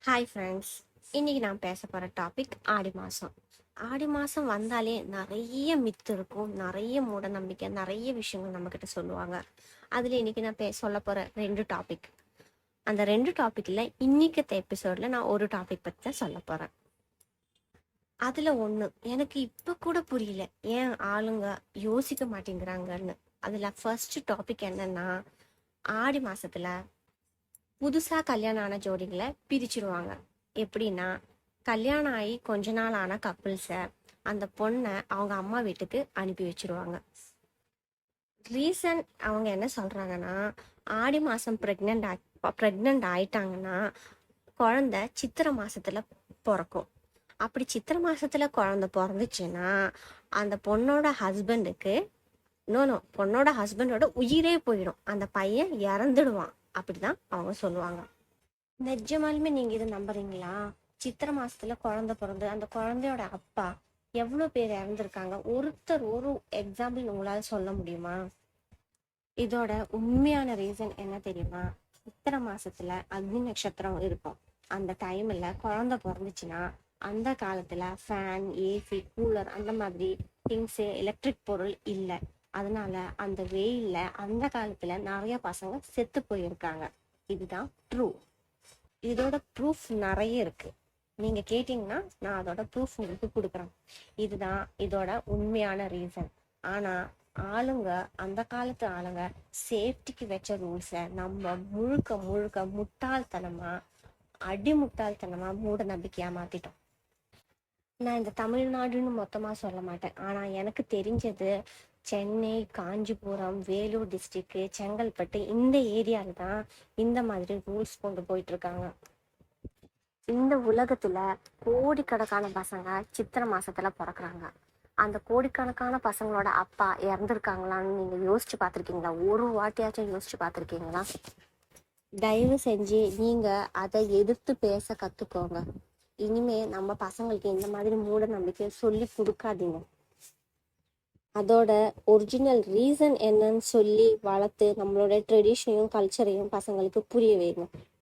Hi friends. இன்னைக்கு நான் பேச போகிற டாபிக் ஆடி மாதம். ஆடி மாதம் வந்தாலே நிறைய மித்து இருக்கும், நிறைய மூட நம்பிக்கை, நிறைய விஷயங்கள் நம்மக்கிட்ட சொல்லுவாங்க. அதில் இன்னைக்கு நான் சொல்ல போகிற 2 டாபிக். அந்த 2 டாப்பிக்கில் இன்னைக்கு எபிசோடில் நான் ஒரு டாபிக் பற்றி தான் சொல்ல போகிறேன். அதில் ஒன்று எனக்கு இப்போ கூட புரியல, ஏன் ஆளுங்க யோசிக்க மாட்டேங்கிறாங்கன்னு. அதில் ஃபர்ஸ்ட் டாபிக் என்னன்னா, ஆடி மாதத்தில் புதுசாக கல்யாணம் ஆன ஜோடிகளை பிரிச்சிருவாங்க. எப்படின்னா, கல்யாணம் ஆகி கொஞ்ச நாள் ஆன கப்புள்ஸை அந்த பொண்ணை அவங்க அம்மா வீட்டுக்கு அனுப்பி வச்சிருவாங்க. ரீசன் அவங்க என்ன சொல்கிறாங்கன்னா, ஆடி மாதம் ப்ரெக்னென்ட் ஆயிட்டாங்கன்னா குழந்தை சித்திரை மாதத்தில் பிறக்கும். அப்படி சித்திரை மாதத்தில் குழந்தை பிறந்துச்சுன்னா அந்த பொண்ணோட ஹஸ்பண்டுக்கு பொண்ணோட ஹஸ்பண்டோட உயிரே போயிடும், அந்த பையன் இறந்துடுவான். அப்படிதான் அவங்க சொல்லுவாங்க. நிஜமாலுமே நீங்க இதை நம்புறீங்களா? சித்திரை மாசத்துல குழந்தை பிறந்து அந்த குழந்தையோட அப்பா எவ்வளவு பேர் இறந்துருக்காங்க, ஒரு எக்ஸாம்பிள் உங்களால சொல்ல முடியுமா? இதோட உண்மையான ரீசன் என்ன தெரியுமா? சித்திரை மாசத்துல அக்னி நட்சத்திரம் இருக்கும். அந்த டைம்ல குழந்தை பிறந்துச்சுன்னா அந்த காலத்துல ஃபேன், ஏசி, கூலர் அந்த மாதிரி திங்ஸ், எலக்ட்ரிக் பொருள் இல்லை. அதனால அந்த வெயில்ல அந்த காலத்துல நிறைய பசங்க செத்து போயிருக்காங்க. இதுதான் ட்ரூ. இதோட ப்ரூஃப் நிறைய இருக்கு. நீங்க கேட்டீங்கன்னா நான் அதோட ப்ரூஃப் உங்களுக்கு கொடுக்குறேன். இதுதான் இதோட உண்மையான ரீசன். ஆனா ஆளுங்க, அந்த காலத்து ஆளுங்க சேஃப்டிக்கு வச்ச ரூல்ஸை நம்ம முழுக்க முழுக்க முட்டாள்தனமா, அடிமுட்டாள்தனமா மூட நம்பிக்கையா மாத்திட்டோம். நான் இந்த தமிழ்நாடுன்னு மொத்தமா சொல்ல மாட்டேன். ஆனா எனக்கு தெரிஞ்சது சென்னை, காஞ்சிபுரம், வேலூர் டிஸ்ட்ரிக்ட், செங்கல்பட்டு இந்த ஏரியால தான் இந்த மாதிரி ரூல்ஸ் கொண்டு போயிட்டு இருக்காங்க. இந்த உலகத்துல கோடிக்கணக்கான பசங்க சித்திரை மாசத்துல பிறக்குறாங்க. அந்த கோடிக்கணக்கான பசங்களோட அப்பா இறந்துருக்காங்களான்னு நீங்க யோசிச்சு பார்த்துருக்கீங்களா? ஒரு வாட்டியாச்சும் யோசிச்சு பார்த்துருக்கீங்களா? தயவு செஞ்சு நீங்க அதை எதிர்த்து பேச கத்துக்கோங்க. இனிமே நம்ம பசங்களுக்கு இந்த மாதிரி மூட நம்பிக்கை சொல்லி கொடுக்காதீங்க. அதோட ஒரிஜினல் ரீசன் என்னன்னு சொல்லி வளர்த்து நம்மளோட ட்ரெடிஷனையும் கல்ச்சரையும் பசங்களுக்கு புரிய வைங்க.